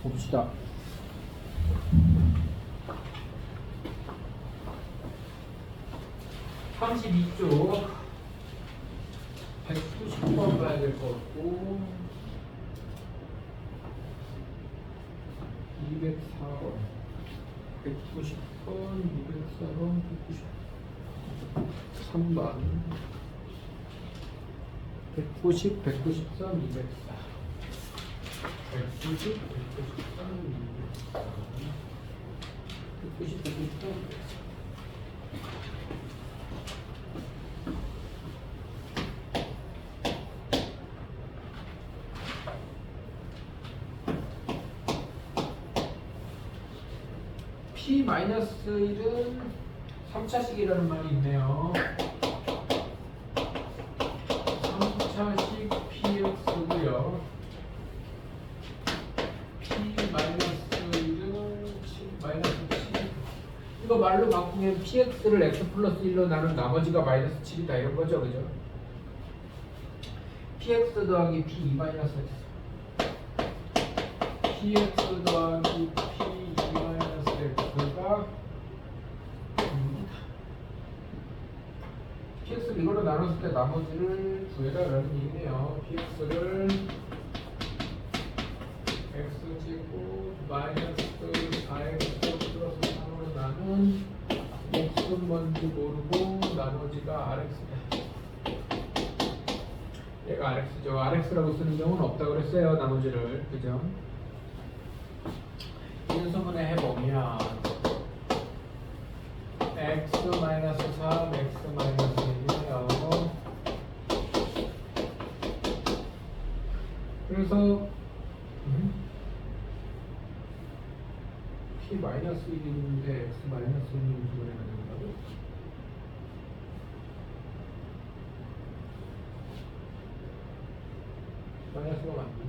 봅시다. (32쪽) 190번 봐야 될 것 같고 204번 190번 204번 193번 190 193 204 190 193 204 190 193 204 P-1은 3차식이라는 말이 있네요. 3차식 PX고요. P-1은 7, 이거 말로 바꾸면 PX를 X 플러스 1로 나눈 나머지가 마이너스 7이다 이런 거죠, 그죠? PX 더하기 P2 마이너스 X PX 더하기 P2 마이너스 X가 PX를 이걸로 나눴을 때 나머지를 구해라 라는 얘기네요. PX를 X제곱 마이너스 4X 플러스 3으로 나눈 X는 뭔지 모르고 나머지가 RX다. 얘가 RX죠. RX라고 쓰는 경우는 없다고 그랬어요. 나머지를. 그죠? 인수분해 해보면 X-3, X-1이네요. 그래서 P-1인데 X-1을 인수분해가 된다고? 마이너스가 맞네.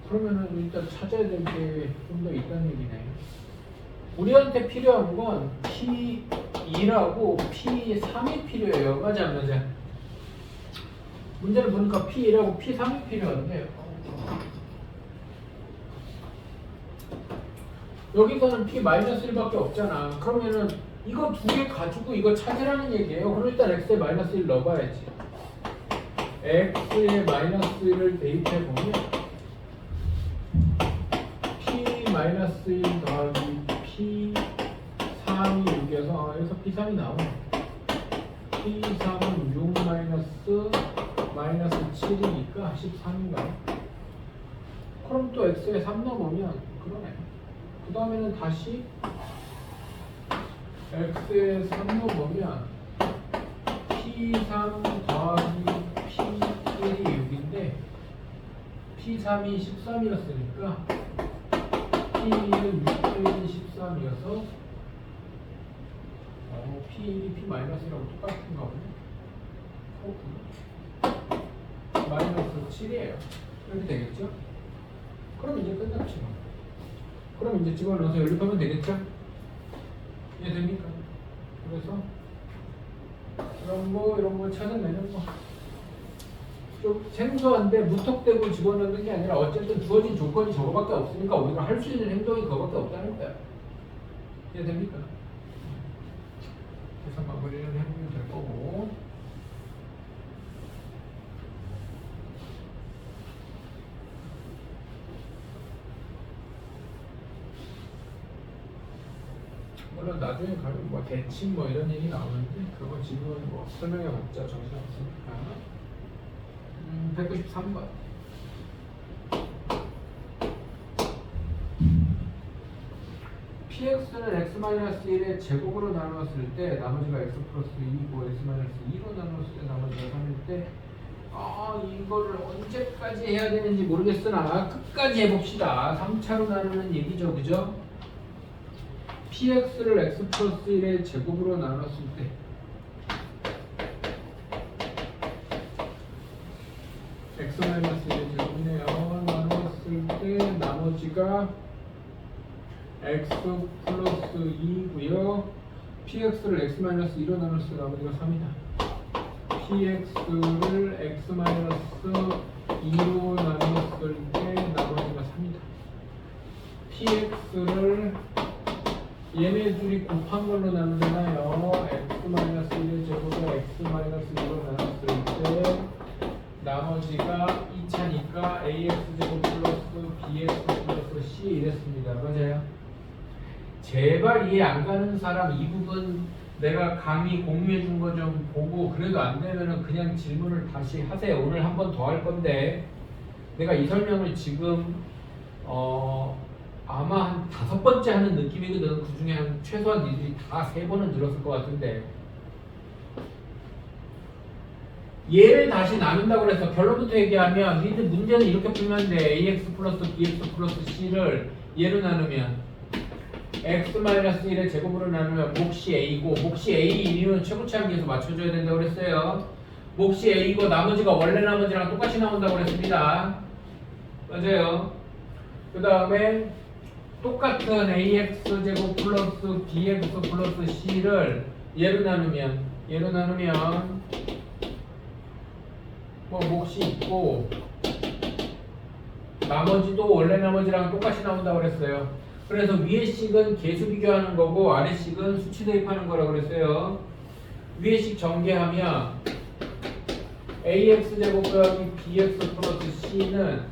그러면은 일단 찾아야 될 게 좀 더 있다는 얘기네. 우리한테 필요한 건 P2라고 P3이 필요해요. 맞아 안 맞아? 문제를 보니까 P2라고 P3이 필요한데 여기서는 P-1밖에 없잖아. 그러면은 이거 두 개 가지고 이거 찾으라는 얘기예요. 그럼 일단 X에 마이너스 1 넣어봐야지. X에 마이너스 1을 대입해보면 P-1 더하기 P3이 6이어서 여기서 P3이 나오네. P3은 6 마이너스 7이니까 13인가? 그럼 또 X에 3 넣어보면 그러네. 그 다음에는 다시 X에 3 넣어보면 P3 더하기 P1이 6인데 P3이 13이었으니까 P1은 6, P1이 13이어서 P1이 P-이라고 똑같은가 보네. 마이너스 7이에요. 이렇게 되겠죠? 그럼 이제 끝났죠. 그럼 이제 집어넣어서 연립하면 되겠죠? 이해됩니까? 그래서 이런 거 찾아내는 거 좀 생소한데 무턱대고 집어넣는 게 아니라 어쨌든 주어진 조건이 저거밖에 없으니까 우리가 할 수 있는 행동이 그거밖에 없다는 거야. 이해됩니까? 그래서 마무리를 해보면 될 거고 물론 나중에 가면 뭐 대칭 뭐 이런 얘기 나오는데 그거 지금은 뭐 설명해 봤자 정신없으니까 193번 PX는 X-1의 제곱으로 나눴을 때 나머지가 X 플러스 2고 X-2로 나눴을 때 나머지가 3일 때 이거를 언제까지 해야 되는지 모르겠으나 끝까지 해봅시다. 3차로 나누는 얘기죠. 그죠? PX를 X 플러스 1의 제곱으로 나눴을 때 X-1의 제곱이네요. 나눴을 때 나머지가 X 플러스 2고요. PX를 X-2로 나눴을 때 나머지가 3이다. PX를 X-2로 나머지가 2차니까 AX제곱 플러스 BX 플러스 C 이랬습니다. 맞아요? 제발 이해 안 가는 사람 이 부분 내가 강의 공유해 준 거 좀 보고 그래도 안 되면은 그냥 질문을 다시 하세요. 오늘 한 번 더 할 건데 내가 이 설명을 지금 아마 한 5번째 하는 느낌이거든. 그 중에 한 최소한 니들이 다 3번은 들었을 것 같은데 얘를 다시 나눈다고 해서 결론부터 얘기하면 니들 문제는 이렇게 풀면 돼. AX 플러스 BX 플러스 C를 얘로 나누면 x-1의 제곱으로 나누면 몫이 A고 몫이 A 이면 최고차함계에서 맞춰줘야 된다고 그랬어요. 몫이 A고 나머지가 원래 나머지랑 똑같이 나온다고 그랬습니다. 맞아요. 그 다음에 똑같은 AX제곱 플러스 BX 플러스 C를 얘로 나누면 뭐 몫이 있고 나머지도 원래 나머지랑 똑같이 나온다고 그랬어요. 그래서 위에 식은 계수 비교하는 거고 아래 식은 수치 대입하는 거라고 그랬어요. 위에 식 전개하면 AX제곱 더하기 BX 플러스 C는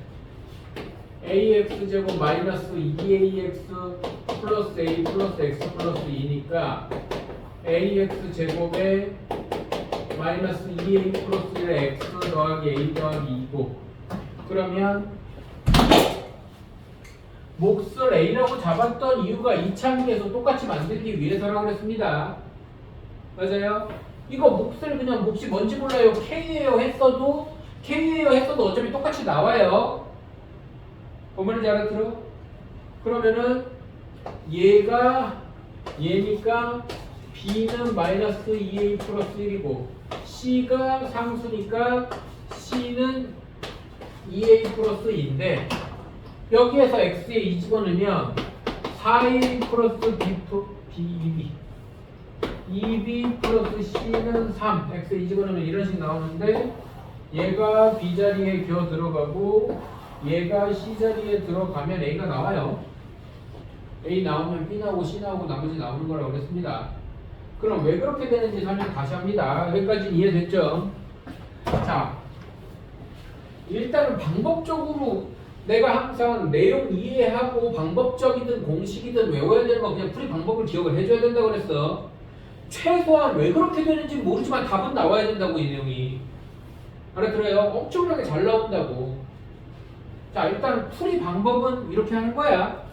AX제곱 마이너스 2AX 플러스 A 플러스 X 플러스 2니까 AX제곱에 마이너스 2A 플러스 1의 X 더하기 A 더하기 2고 그러면 몫을 A라고 잡았던 이유가 이차함계에서 똑같이 만들기 위해서라고 그랬습니다. 맞아요? 이거 몫을 그냥 몫이 뭔지 몰라요. K예요 했어도 어차피 똑같이 나와요. 뭔 말인지 알아들어? 그러면은 얘니까 B는 마이너스 2A 플러스 1이고 C가 상수니까 C는 2A 플러스 2인데 여기에서 x에 2 집어넣으면 4a 플러스 b 2b 플러스 c는 3 x에 2 집어넣으면 이런 식 나오는데 얘가 b 자리에 기어 들어가고 얘가 c 자리에 들어가면 a가 나와요. a 나오면 b 나오고 c 나오고 나머지 나오는 거라고 그랬습니다. 그럼 왜 그렇게 되는지 설명 다시 합니다. 여기까지 이해됐죠? 자, 일단은 방법적으로 내가 항상 내용 이해하고 방법적이든 공식이든 외워야 되는 거 그냥 풀이 방법을 기억을 해줘야 된다고 그랬어. 최소한 왜 그렇게 되는지 모르지만 답은 나와야 된다고 이 내용이. 알아들어요? 엄청나게 잘 나온다고. 자, 일단 풀이 방법은 이렇게 하는 거야.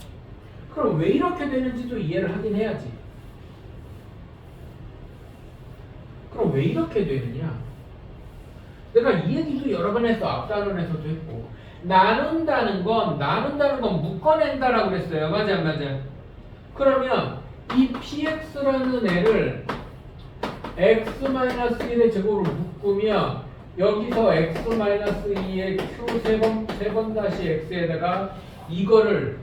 그럼 왜 이렇게 되는지도 이해를 하긴 해야지. 그럼 왜 이렇게 되느냐? 내가 이 얘기도 여러 번 했어. 앞 단원에서도 했고. 나눈다는 건 묶어낸다라고 그랬어요. 맞아. 그러면 이 px라는 애를 x-1의 제곱으로 묶으면 여기서 x-2의 q 세 번 다시 x에다가 이거를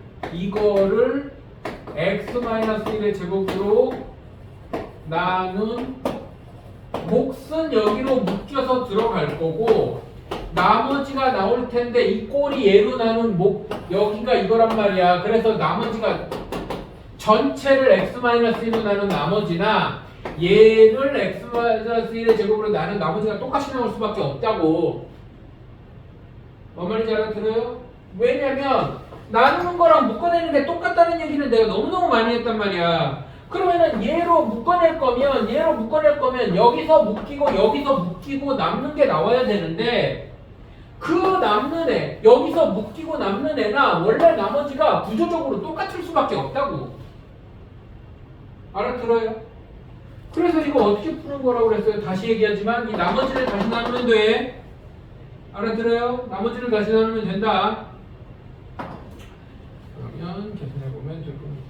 x-1의 제곱으로 나눈 몫은 여기로 묶여서 들어갈 거고 나머지가 나올 텐데 이 꼴이 얘로 나눈 여기가 이거란 말이야. 그래서 나머지가 전체를 x-1로 나눈 나머지나 얘를 x-1의 제곱으로 나눈 나머지가 똑같이 나올 수밖에 없다고. 뭔 말인지 알아들어요? 왜냐면 나누는 거랑 묶어내는 게 똑같다는 얘기는 내가 너무너무 많이 했단 말이야. 그러면은 얘로 묶어낼 거면 여기서 묶이고 남는 게 나와야 되는데 그 남는 애, 여기서 묶이고 남는 애나 원래 나머지가 구조적으로 똑같을 수밖에 없다고. 알아들어요? 그래서 이거 어떻게 푸는 거라고 그랬어요? 다시 얘기하지만 이 나머지를 다시 나누면 돼. 알아들어요? 나머지를 다시 나누면 된다. 그러면 계산해보면 될 겁니다.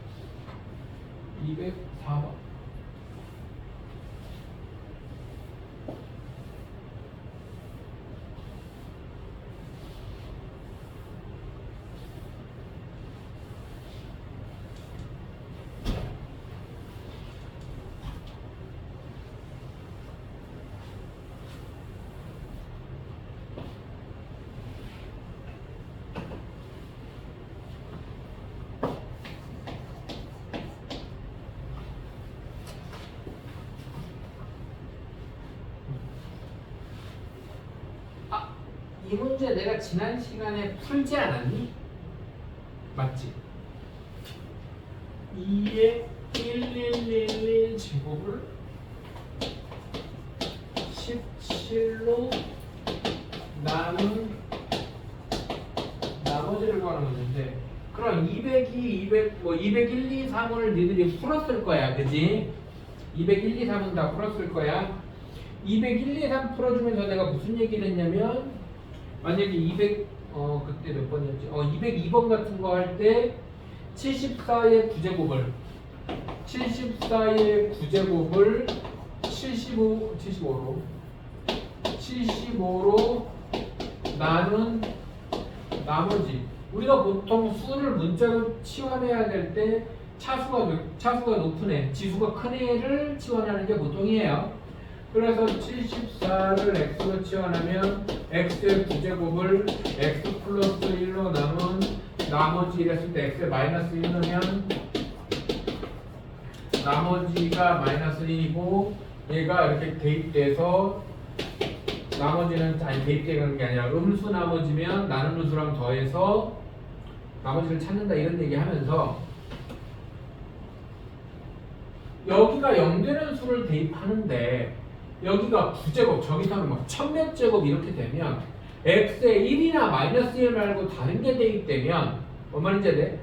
204번. 이 문제 내가 지난 시간에 풀지 않았니? 맞지? 2의 1111 제곱을 17로 나눈 나머지를 구하는 문제인데, 그럼 202, 201, 2, 3을 니들이 풀었을 거야, 그지? 201, 2, 3은 다 풀었을 거야. 201, 2, 3 풀어주면서 내가 무슨 얘기를 했냐면, 만약에 200, 그때 몇 번이었지? 202번 같은 거 할 때 74의 9제곱을 75로 나눈 나머지, 우리가 보통 수를 문자로 치환해야 될 때 차수가 높은 애, 지수가 큰 애를 치환하는 게 보통이에요. 그래서 74를 x로 치환하면 x의 9제곱을 x 플러스 1로 나눈 나머지 이랬을 때 x에 마이너스 1 넣으면 나머지가 마이너스 1이고, 얘가 이렇게 대입돼서 나머지는 대입되는 게 아니라 음수 나머지면 나누는 수랑 더해서 나머지를 찾는다, 이런 얘기 하면서 여기가 0되는 수를 대입하는데 여기가 9제곱, 저기서는 막 1000몇 제곱 이렇게 되면 x에 1이나 마이너스 1 말고 다른 게 대입되면 뭔 말인지 돼?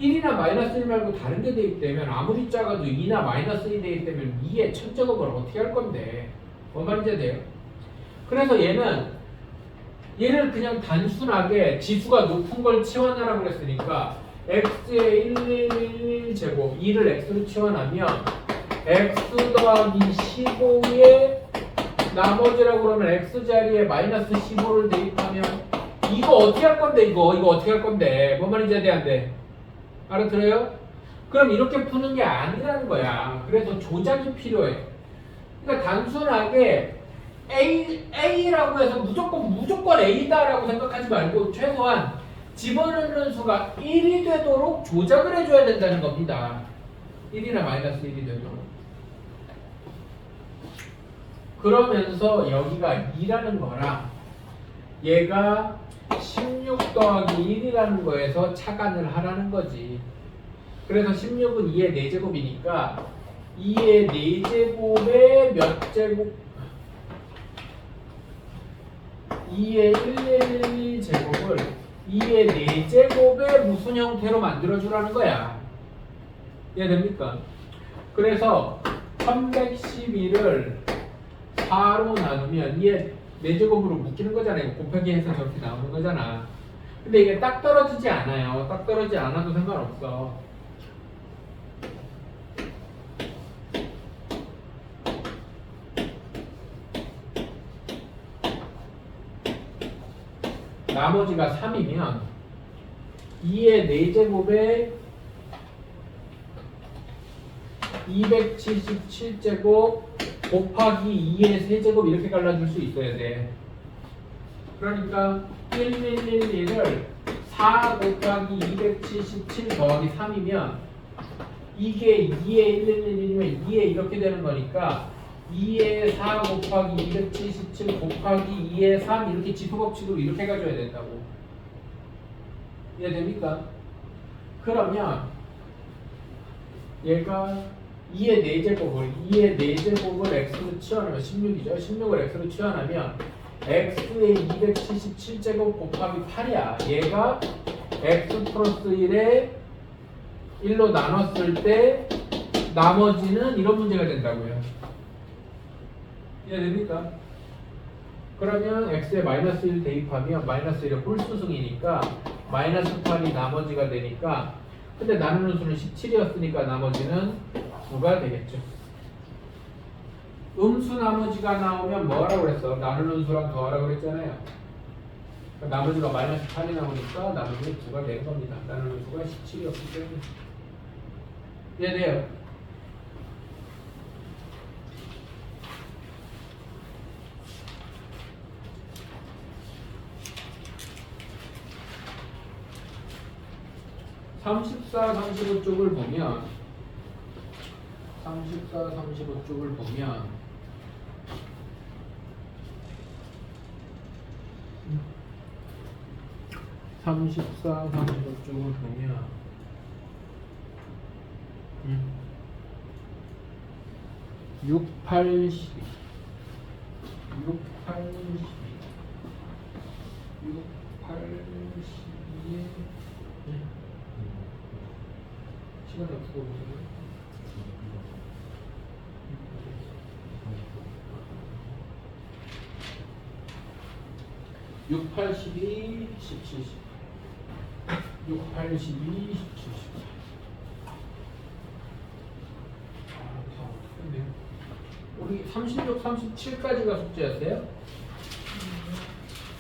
1이나 마이너스 1 말고 다른 게 대입되면 아무리 작아도 2나 마이너스 1이 대입되면 2의 1000제곱을 어떻게 할 건데, 뭔 말인지 돼요? 그래서 얘를 그냥 단순하게 지수가 높은 걸 치환하라고 그랬으니까 x의 111 제곱 2를 x로 치환하면 x 더하기 15의 나머지라고 그러면 x 자리에 마이너스 15를 대입하면 이거 어떻게 할 건데, 이거 어떻게 할 건데, 뭔 말인지 안 돼? 알아들어요? 그럼 이렇게 푸는 게 아니라는 거야. 그래서 조작이 필요해. 그러니까 단순하게 A라고 해서 무조건 A다라고 생각하지 말고 최소한 집어넣는 수가 1이 되도록 조작을 해줘야 된다는 겁니다. 1이나 마이너스 1이 되도록. 그러면서 여기가 2라는 거랑 얘가 16 더하기 1이라는 거에서 차관을 하라는 거지. 그래서 16은 2의 4제곱이니까 2의 4제곱에 몇 제곱? 2의 111 제곱을 2의 4제곱에 무슨 형태로 만들어주라는 거야. 이해됩니까? 그래서 1111을 4로 나누면 2의 4제곱으로 묶이는 거잖아. 이거 곱하기 해서 저렇게 나오는 거잖아. 근데 이게 딱 떨어지지 않아요. 딱 떨어지지 않아도 상관없어. 나머지가 3이면 2의 4제곱에 277제곱 곱하기 2의 세제곱 이렇게 갈라줄 수 있어야 돼. 그러니까 1111을 4 곱하기 277 더하기 3이면 이게 2의 1111이면 2의 이렇게 되는 거니까 2의 4 곱하기 277 곱하기 2의 3 이렇게 지수법칙으로 이렇게 가져야 된다고. 이해됩니까? 그러면 얘가 2의 4제곱을 x로 치환하면 16이죠. 16을 x로 치환하면 x의 277제곱 곱하기 8이야. 얘가 x 플러스 1에 1로 나눴을 때 나머지는 이런 문제가 된다고요. 이해됩니까? 그러면 x에 마이너스 1 대입하면 마이너스 1의 홀수승이니까 마이너스 8이 나머지가 되니까, 근데 나누는 수는 17이었으니까 나머지는 9가 되겠죠. 음수 나머지가 나오면 뭐 하라고 그랬어? 나누는 수랑 더하라고 그랬잖아요. 그러니까 나머지가 마이너스 8이 나오니까 나머지는 9가 되는 겁니다. 나누는 수가 17이었기 때문에. 이해돼요? (34, 35쪽을 보면 34, 35쪽을 보면 34, 35 쪽으로 보면 6, 8, 12 6, 8, 12 6, 8, 12에 시간이 없어 보세요. 6, 8, 12, 17, 18 6, 8, 12, 17, 18 다 어떡했네요. 우리 36, 37까지가 숙제였어요?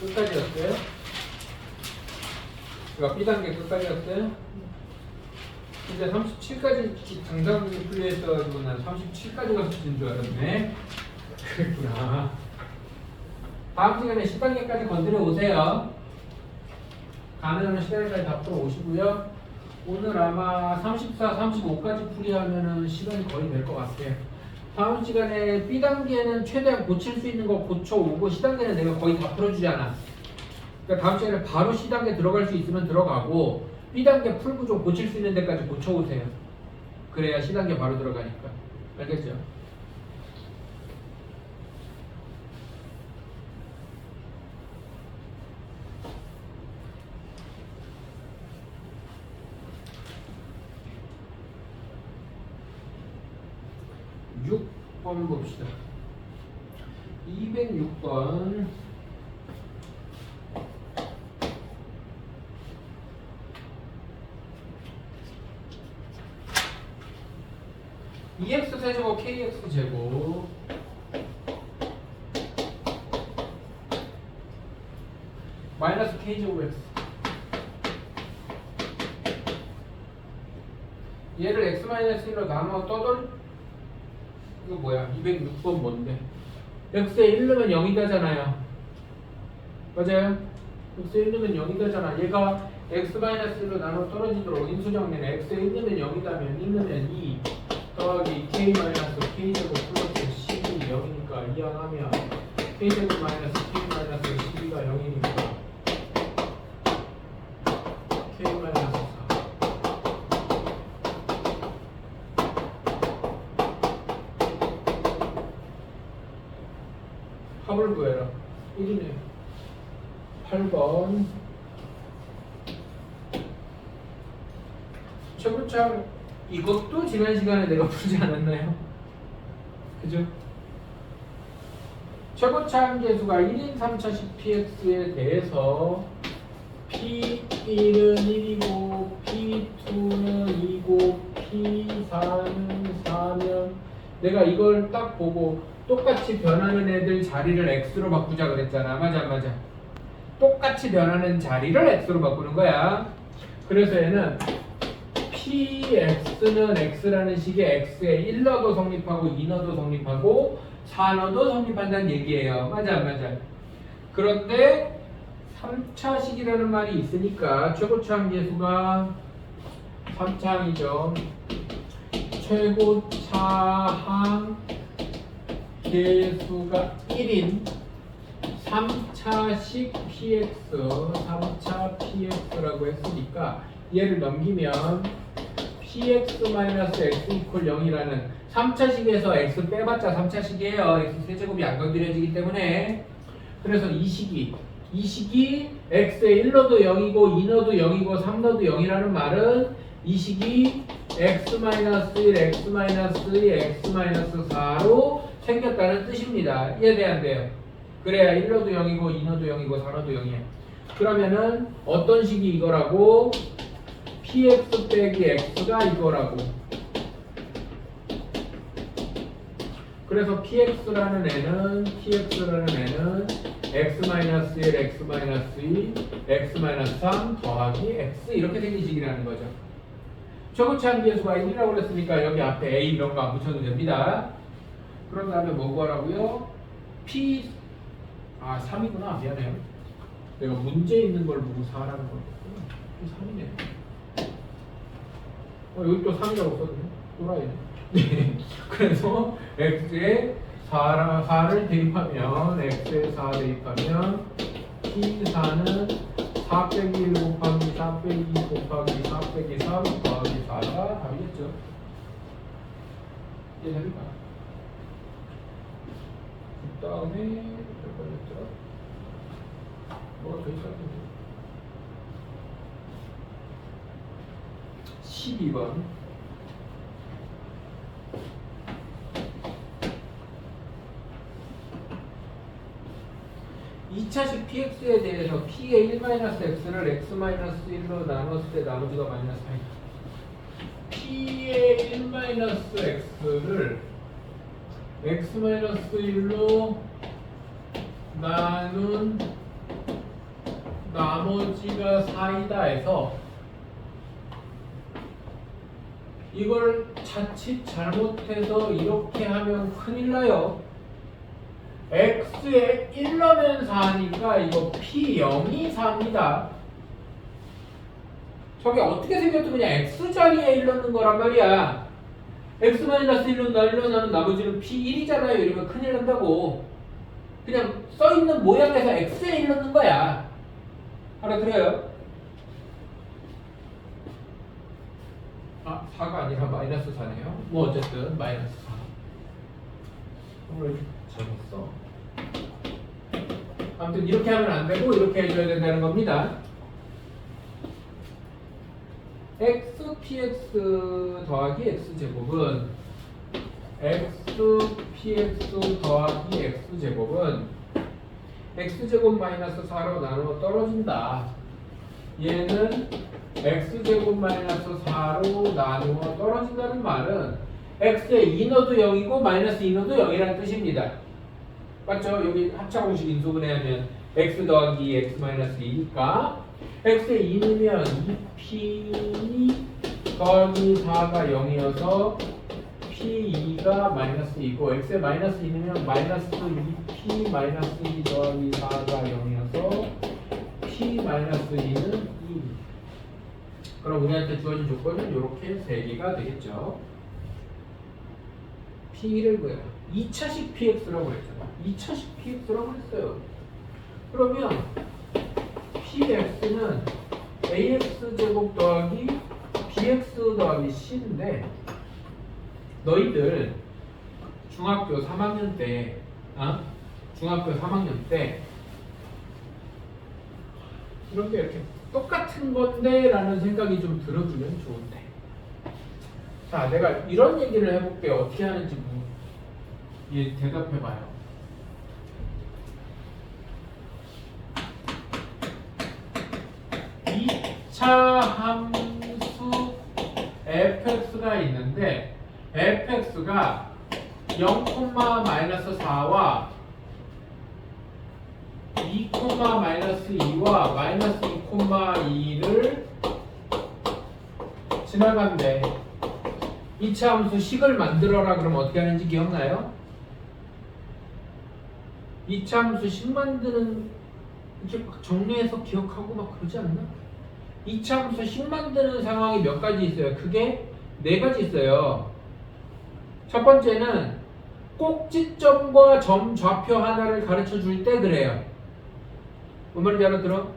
끝까지였어요? 그러니까 B단계 끝까지였어요? 이제 37까지 장단이 풀려있어가지고 난 37까지가 숙제인 줄 알았네. 그랬구나. 다음 시간에 C단계까지 건드려 오세요. 가능하면 C단계까지 다 풀어 오시고요. 오늘 아마 34, 35까지 풀이하면은 시간이 거의 될 것 같아요. 다음 시간에 B단계는 최대한 고칠 수 있는 거 고쳐오고 C단계는 내가 거의 다 풀어주잖아. 그러니까 다음 시간에 바로 C단계 들어갈 수 있으면 들어가고 B단계 풀고 좀 고칠 수 있는 데까지 고쳐오세요. 그래야 C단계 바로 들어가니까. 알겠죠? 번 봅시다. 206번 EX 세제곱 KX 제곱 마이너스 K제곱 X 얘를 X-1로 나눠 떠돌 이거 뭐야? 206번 뭔데? x에 1 넣으면 0이 되잖아요. 맞아요? x에 1 넣으면 0이 되잖아. 얘가 x-1로 나눠 떨어지도록 인수정리는 x에 1 넣으면 0이다면 1 넣으면 2 더하기 k-k제곱 플러스 12 0이니까 이항하면 k제곱 마이너스 k-12가 0이니까 k 마이너스 합을 구해라. 1이네. 8번. 최고차 이것도 지난 시간에 내가 풀지 않았나요? 그죠? 최고차 함계수가 1인 3차식 px에 대해서 p1은 1이고 p2는 2고 p4는 4면 내가 이걸 딱 보고 똑같이 변하는 애들 자리를 x로 바꾸자 그랬잖아. 맞아 안 맞아? 똑같이 변하는 자리를 x로 바꾸는 거야. 그래서 얘는 px는 x라는 식의 x에 1너도 성립하고 2너도 성립하고 4너도 성립한다는 얘기예요. 맞아 안 맞아? 그런데 3차식이라는 말이 있으니까 최고차 함계수가 3차항이죠. 최고차 함 계수가 1인 3차식 px 3차 px라고 했으니까 얘를 넘기면 px-x 이퀄 0이라는 3차식에서 x 빼봤자 3차식이에요. x 세제곱이 안 건드려지기 때문에. 그래서 이 식이 x에 1너도 0이고 2너도 0이고 3너도 0이라는 말은 이 식이 x-1, x-2, x-4로 생겼다는 뜻입니다. 이해돼 안 돼요? 그래야 1너도 0이고 2너도 0이고 4너도 0이에요. 그러면은 어떤 식이 이거라고? px 빼기 x가 이거라고. 그래서 px라는 애는 x-1, x-2, x-3 더하기 x 이렇게 생긴 식이라는 거죠. 최고차 함계수가 1이라고 그랬으니까 여기 앞에 a 이런 거 안 붙여도 됩니다. 그런 다음에 뭐 구하라고요? 3이구나. 미안해요. 내가 문제 있는 걸 보고 4라는 걸 했구나. P3이네. 여기 또 3이라고 썼네. 또라이네. 네. 그래서 x에 4를 대입하면 x에 4 대입하면 P4는 4 빼기 1 곱하기 4 빼기 2 곱하기 4 빼기 3 더하기 4가 답이겠죠. 이해됩니까? 그 다음에 몇 번이었죠? 뭐가 더 있었는데 12번 2차식 px에 대해서 p의 1-x를 x-1로 나눴을 때 나머지가 마이너스 8. p의 1-x를 x-1로 나눈 나머지가 4이다 해서 이걸 자칫 잘못해서 이렇게 하면 큰일 나요. x에 1 넣으면 4니까 이거 p0이 4입니다. 저게 어떻게 생겼든 그냥 x자리에 1 넣는 거란 말이야. x-1로 나누면 나머지는 p1이잖아요. 이러면 큰일 난다고. 그냥 써있는 모양에서 x에 1 넣는 거야. 알아들어요? 아, 4가 아니라 마이너스 4네요. 뭐 어쨌든 마이너스 4. 오늘 재밌어. 아무튼 이렇게 하면 안 되고 이렇게 해줘야 된다는 겁니다. xpx 더하기 x제곱은 xpx 더하기 x제곱은 x제곱 마이너스 4로 나누어 떨어진다. 얘는 x제곱 마이너스 4로 나누어 떨어진다는 말은 x에 2넣어도 0이고 마이너스 2넣어도 0이라는 뜻입니다. 맞죠? 여기 합차공식 인수분해하면 x 더하기 x 마이너스 2니까 x에 2 넣으면 2p 더하기 4가 0이어서 p2가 마이너스 2고 x에 마이너스 2 넣으면 마이너스 2p 마이너스 2 더하기 4가 0이어서 p 마이너스 2는 2. 그럼 우리한테 주어진 조건은 이렇게 3개가 되겠죠. P를 구해라. 2차식 PX라고 그랬잖아. 2차식 PX라고 했어요. 그러면 PX는 AX제곱 더하기 BX 더하기 C인데 너희들 중학교 3학년 때 중학교 3학년 때 이런 게 이렇게 똑같은 건데 라는 생각이 좀 들어주면 좋은데. 자, 내가 이런 얘기를 해볼게. 어떻게 하는지 대답해봐요. 차 함수 fx가 있는데 fx가 0,-4와 2,-2와 마이너스 2,2를 지나간대. 2차 함수 식을 만들어라. 그러면 어떻게 하는지 기억나요? 2차 함수 식 만드는 이렇게 막 정리해서 기억하고 막 그러지 않나? 2차 함수 식 만드는 상황이 몇 가지 있어요. 크게 4가지 있어요. 첫 번째는 꼭지점과 점 좌표 하나를 가르쳐 줄 때 그래요. 뭔 말인지 알아들어?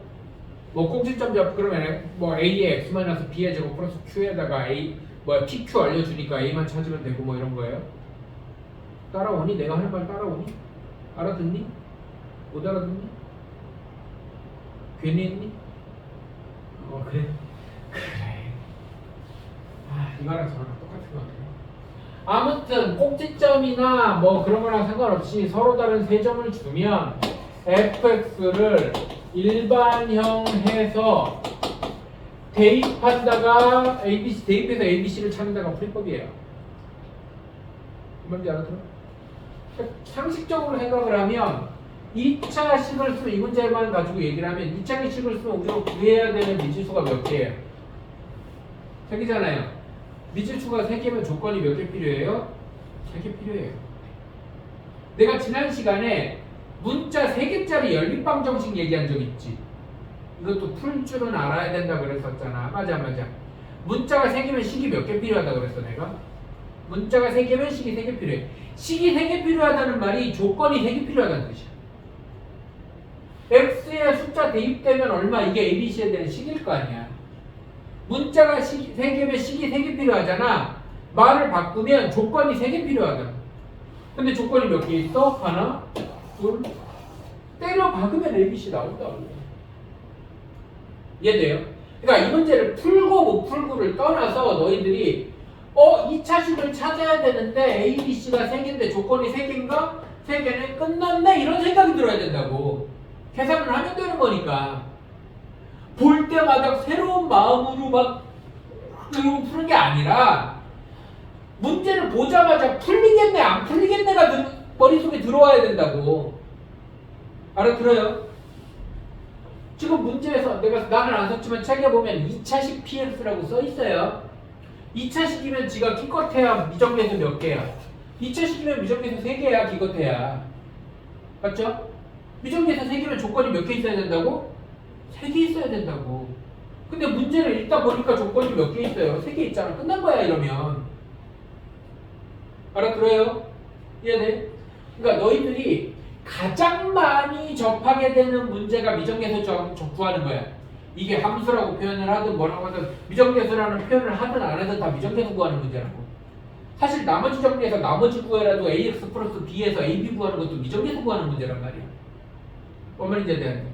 뭐 꼭지점 좌표 그러면 뭐 a의 x-b의 제곱 플러스 q에다가 a pq 알려주니까 a만 찾으면 되고 뭐 이런 거예요. 따라오니? 내가 하는 말 따라오니? 알아듣니? 못 알아듣니? 괜히 했니? 그래? 그래. 이거랑 저랑 똑같은 것 같아요. 아무튼 꼭지점이나 뭐 그런 거랑 상관없이 서로 다른 세 점을 주면 fx를 일반형해서 대입한다가 ABC, 대입해서 ABC를 찾는다가 풀이법이에요. 뭔지 알아들어? 상식적으로 생각을 하면 2차 식을 쓰면 이 문제만 가지고 얘기를 하면 2차 식을 쓰면 우리가 구해야 되는 미지수가 몇 개예요? 3개잖아요. 미지수가 3개면 조건이 몇 개 필요해요? 3개 필요해요. 내가 지난 시간에 문자 3개짜리 연립방정식 얘기한 적 있지? 이것도 풀 줄은 알아야 된다 그랬었잖아. 맞아. 문자가 3개면 식이 몇 개 필요하다 그랬어 내가? 문자가 3개면 식이 3개 필요해. 식이 3개 필요하다는 말이 조건이 3개 필요하다는 뜻이야. x의 숫자 A가 대입되면 얼마? 이게 ABC에 대한 식일 거 아니야. 문자가 3개면 식이 3개 필요하잖아. 말을 바꾸면 조건이 3개 필요하다. 근데 조건이 몇 개 있어? 하나, 둘. 때려 박으면 ABC 나온다. 이해돼요? 그러니까 이 문제를 풀고 못 풀고를 떠나서 너희들이 2차식을 찾아야 되는데 A, B, C가 3개인데 조건이 3개인가? 3개네? 끝났네? 이런 생각이 들어야 된다고. 계산을 하면 되는 거니까. 볼 때마다 새로운 마음으로 막 푸는 게 아니라 문제를 보자마자 풀리겠네 안 풀리겠네가 머릿속에 들어와야 된다고. 알아들어요? 지금 문제에서 나는 안 썼지만 책에 보면 2차식 PX라고 써 있어요. 2차식이면 지가 기껏해야 미정계수 몇 개야? 2차식이면 미정계수 3개야 기껏해야. 맞죠? 미정계수 3개면 조건이 몇 개 있어야 된다고? 3개 있어야 된다고. 근데 문제를 읽다 보니까 조건이 몇 개 있어요? 3개 있잖아. 끝난 거야 이러면. 알아들어요? 이해돼? 그러니까 너희들이 가장 많이 접하게 되는 문제가 미정계수 구하는 거야. 이게 함수라고 표현을 하든 뭐라고 하든 미정계수라는 표현을 하든 안 하든 다 미정계수 구하는 문제라고. 사실 나머지 정리해서 나머지 구해라도 AX 플러스 B에서 AB 구하는 것도 미정계수 구하는 문제란 말이야. 뭔 말인지 알겠네.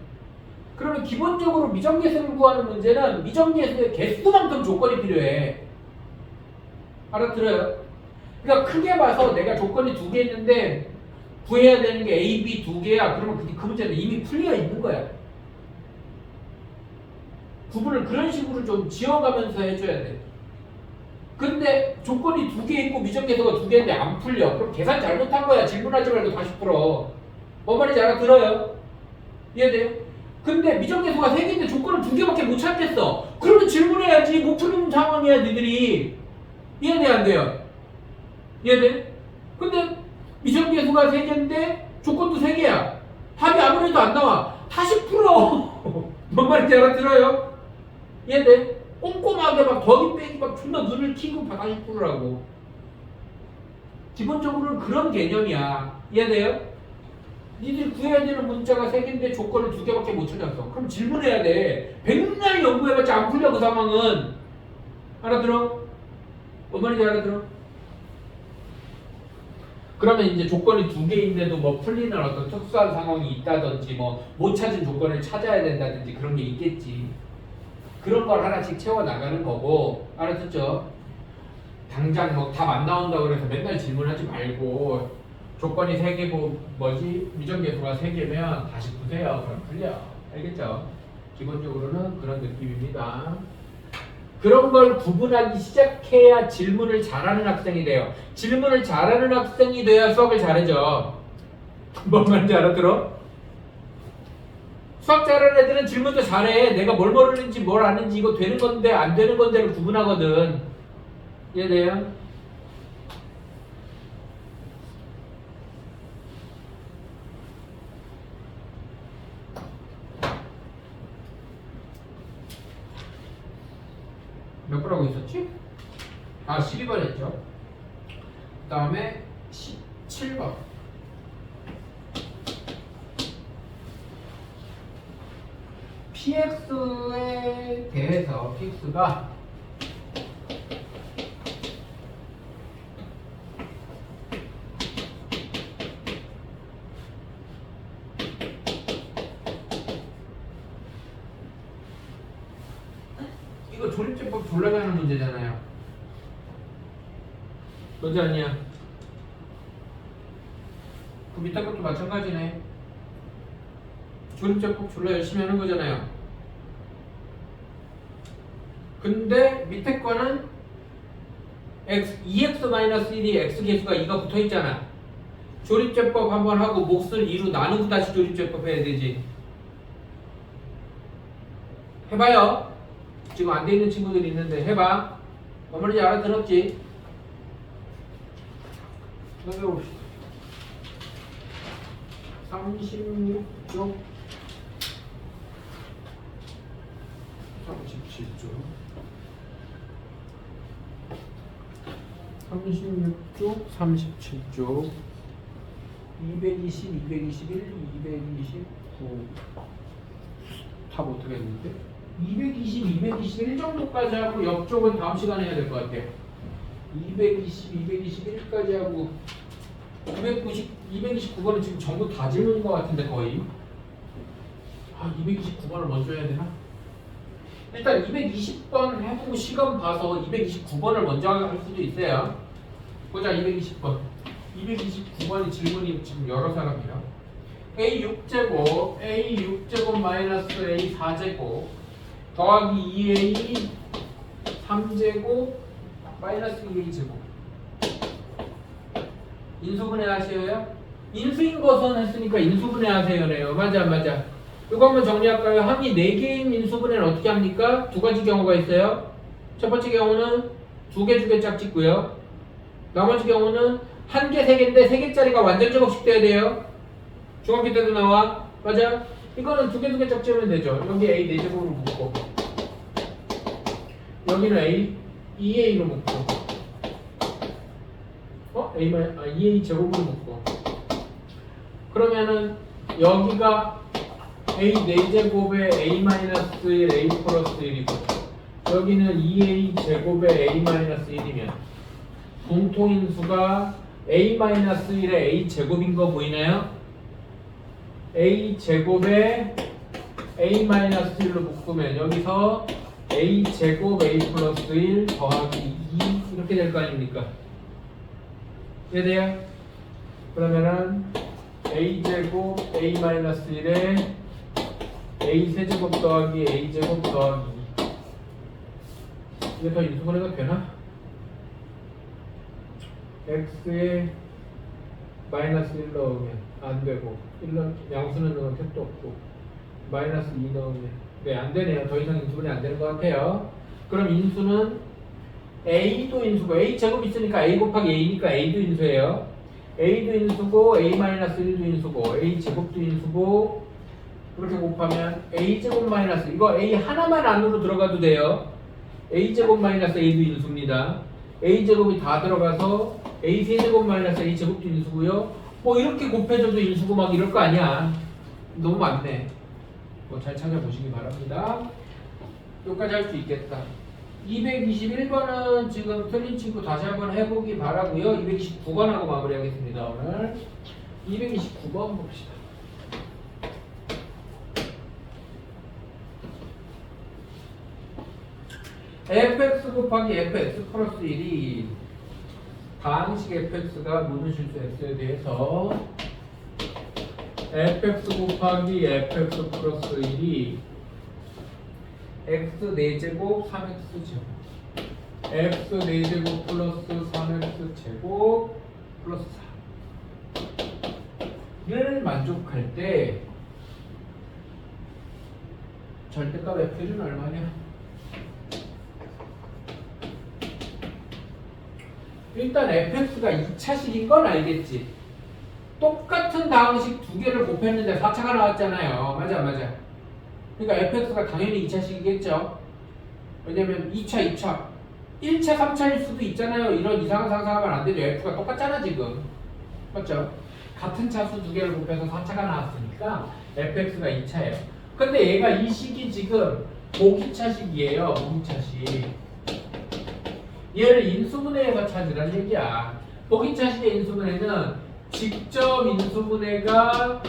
그러면 기본적으로 미정계수를 구하는 문제는 미정계수의 개수만큼 조건이 필요해. 알아들어요? 그러니까 크게 봐서 내가 조건이 2개 있는데 구해야 되는 게 A, B 2개야. 그러면 그 문제는 이미 풀려 있는 거야. 구분을 그런 식으로 좀 지어가면서 해줘야 돼. 근데 조건이 2개 있고 미정계수가 2개인데 안 풀려. 그럼 계산 잘못한 거야. 질문하지 말고 다시 풀어. 뭔 말인지 알아들어요? 이해돼요? 근데 미정계수가 3개인데 조건을 2개밖에 못 찾겠어. 그러면 질문해야지. 못 푸는 상황이야 니들이. 이해돼 안 돼요? 이해돼? 근데 미정계수가 3개인데 조건도 3개야. 답이 아무래도 안 나와. 다시 풀어. 뭔 말인지 알아들어요? 이해돼? 꼼꼼하게 막 더기 빼기 막 존나 눈을 켜고 다시 풀으라고. 기본적으로는 그런 개념이야. 이해돼요? 니들이 구해야 되는 문자가 3개인데 조건을 2개밖에 못 찾았어. 그럼 질문해야 돼. 백날 연구해봤자 안 풀려 그 상황은. 알아들어? 뭔 말인지 알아들어? 그러면 이제 조건이 2개인데도 뭐 풀리는 어떤 특수한 상황이 있다든지 뭐 못 찾은 조건을 찾아야 된다든지 그런 게 있겠지. 그런 걸 하나씩 채워나가는 거고. 알아듣죠? 당장 뭐 답 안 나온다고 그래서 맨날 질문하지 말고 조건이 3개고 미정계수가 3개면 다시 푸세요. 그럼 풀려. 알겠죠? 기본적으로는 그런 느낌입니다. 그런 걸 구분하기 시작해야 질문을 잘하는 학생이 돼요. 질문을 잘하는 학생이 돼야 수학을 잘해줘. 뭔 말인지 알아들어? 수학 잘하는 애들은 질문도 잘해. 내가 뭘 모르는지 뭘 아는지 이거 되는 건데 안 되는 건데를 구분하거든. 이해돼요? 몇 번하고 있었지? 12번 했죠. 그 다음에 17번. PX에 대해서 PX가 이거 조립제법 졸라게 하는 문제잖아요. 그렇지 않냐? 그 밑에 것도 마찬가지네. 조립제법 졸라 열심히 하는 거잖아요. 근데 밑에 거는 2x-1이 x계수가 2가 붙어있잖아. 조립제법 한번 하고 몫을 2로 나누고 다시 조립제법 해야 되지. 해봐요. 지금 안 돼 있는 친구들이 있는데 해봐. 뭔 말인지 알아들었지? 해봅시다. 36쪽 37쪽 36쪽 37쪽 220, 221, 229 답 어떻게 했는데? 220, 221 정도까지 하고 옆쪽은 다음 시간에 해야 될 것 같아요. 220, 221까지 하고 290, 229번은 지금 전부 다 질문인 것 같은데 거의. 229번을 먼저 해야 되나? 일단 220번 해보고 시간 봐서 229번을 먼저 할 수도 있어요. 보자 220번. 229번이 질문이 지금 여러 사람이야. A 6제곱, A 6제곱 마이너스 A 4제곱 더하기 2A 3제곱 마이너스 2A제곱. 인수분해 하셔요? 인수인 것은 했으니까 인수분해 하세요래요. 맞아 안 맞아? 이거 한번 정리할까요? 항이 4개인 인수분해는 어떻게 합니까? 두 가지 경우가 있어요. 첫 번째 경우는 2개, 2개 짝 짓고요. 나머지 경우는 1개, 3개인데 3개짜리가 완전 제곱씩 돼야 돼요. 중학교 때도 나와. 맞아? 이거는 2개, 2개 짝 지으면 되죠. 여기 A 4제곱으로 묶고 여기는 A 2A로 묶고 A만 2A 제곱으로 묶고 그러면은 여기가 A 4제곱에 A-1 A 플러스 1이고 여기는 2A 제곱에 A-1이면 공통인수가 A-1에 A 제곱인 거 보이나요? A 제곱에 A-1로 묶으면 여기서 A 제곱 A 플러스 1 더하기 2 이렇게 될 거 아닙니까? 이해돼요? 그러면은 A 제곱 A-1에 A 세제곱 더하기 A 제곱 더하기 2 이게 더 인수분해가 되나? X에 마이너스 1 넣으면 안 되고 1 양수는 넣으면 택도 없고 마이너스 2 넣으면 네, 안 되네요. 더 이상 인수분해 안 되는 것 같아요. 그럼 인수는 A도 인수고 A 제곱 있으니까 A 곱하기 A니까 A도 인수예요. A도 인수고 A-1도 인수고 A 제곱도 인수고 그렇게 곱하면 A 제곱 마이너스 이거 A 하나만 안으로 들어가도 돼요. A 제곱 마이너스 A도 인수입니다. A 제곱이 다 들어가서 A 세제곱 마이너스 A 제곱도 인수고요. 뭐 이렇게 곱해줘도 인수고 막 이럴 거 아니야. 너무 많네. 뭐 잘 찾아보시기 바랍니다. 여기까지 할 수 있겠다. 221번은 지금 틀린 친구 다시 한번 해보기 바라고요. 229번하고 마무리하겠습니다. 오늘 229번 봅시다. fx 곱하기 fx 플러스 1이 다항식 fx가 무는실수 x에 대해서 fx 곱하기 fx 플러스 1이 x 4제곱 3x제곱 x 4제곱 플러스 3x제곱 플러스 4를 만족할 때 절대값 f는 얼마냐? 일단 fx가 2차식인 건 알겠지? 똑같은 다항식 두 개를 곱했는데 4차가 나왔잖아요. 맞아 맞아. 그러니까 fx가 당연히 2차식이겠죠. 왜냐면 2차, 1차, 3차일 수도 있잖아요. 이런 이상한 상상하면 안 되죠. f가 똑같잖아 지금. 맞죠? 같은 차수 두 개를 곱해서 4차가 나왔으니까 fx가 2차예요. 근데 얘가 이 식이 지금 보기차식이에요. 보기차식. 얘를 인수분해해서 찾으라는 얘기야. 보기차식의 인수분해는 직접 인수분해가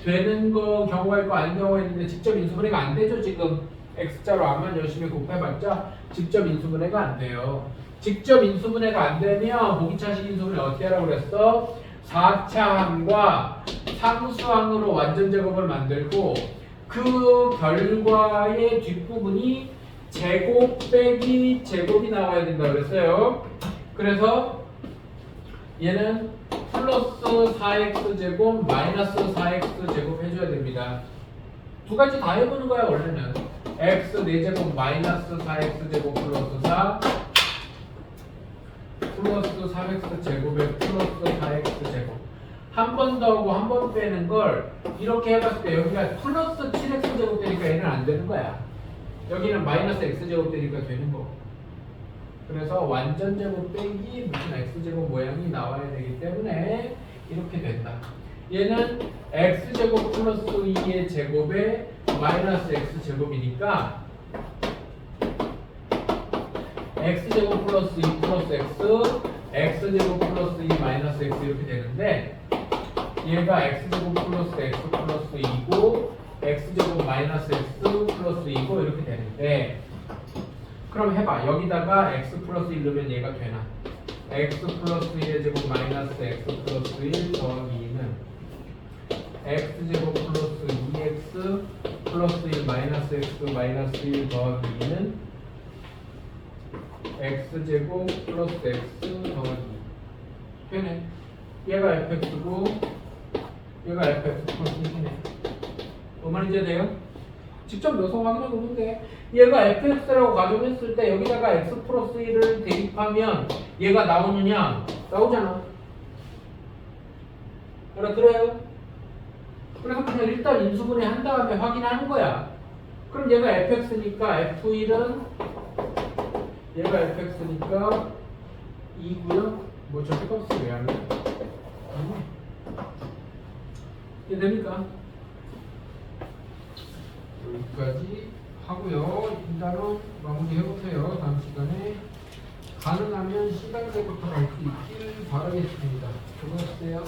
되는 거 경우가 있고 아닌 경우가 있는데 직접 인수분해가 안 되죠. 지금 x자로 암만 열심히 곱해봤자 직접 인수분해가 안 돼요. 직접 인수분해가 안 되면 보기차식 인수분해 어떻게 하라고 그랬어? 4차항과 상수항으로 완전 제곱을 만들고 그 결과의 뒷부분이 제곱 빼기 제곱이 나와야 된다고 그랬어요. 그래서 얘는 플러스 4x제곱 마이너스 4x제곱 해줘야 됩니다. 두 가지 다 해보는 거야 원래는. x 4제곱 마이너스 4x제곱 플러스 4 플러스 3x제곱에 플러스 4x제곱 한 번 더 하고 한 번 빼는 걸 이렇게 해봤을 때 여기가 플러스 7x제곱 되니까 얘는 안 되는 거야. 여기는 마이너스 x제곱 되니까 되는 거. 그래서 완전 제곱 빼기 무슨 x제곱 모양이 나와야 되기 때문에 이렇게 된다. 얘는 x제곱 플러스 2의 제곱에 마이너스 x제곱이니까 x제곱 플러스 2 플러스 x x제곱 플러스 2 마이너스 x 이렇게 되는데 얘가 x제곱 플러스 x 플러스 2고 x제곱 마이너스 x 플러스 2고 이렇게 되는데 그럼 해봐. 여기다가 x 플러스 1 넣으면 얘가 되나? x 플러스 1의 제곱 마이너스 x 플러스 1 더하기 2는 x제곱 플러스 2x 플러스 1 마이너스 x 마이너스 1 더하기 2는 x제곱 플러스 x 더하기 2 되네. 얘가 fx고 얘가 fx 플러스 1이네. 뭔 말인지 돼요? 직접 넣어서 확인해 보면 돼. 얘가 fx라고 가정했을 때 여기다가 x 플러스 1을 대입하면 얘가 나오느냐? 나오잖아. 알아들어요? 그래서 그냥 일단 인수분해 한 다음에 확인하는 거야. 그럼 얘가 fx니까 f1은 얘가 fx니까 2고요. 뭐 저렇게 값을 왜 하냐? 이해 됩니까? 여기까지 하고요. 일단은 마무리 해보세요. 다음 시간에 가능하면 시간 제부터 할 수 있길 바라겠습니다. 수고하셨어요.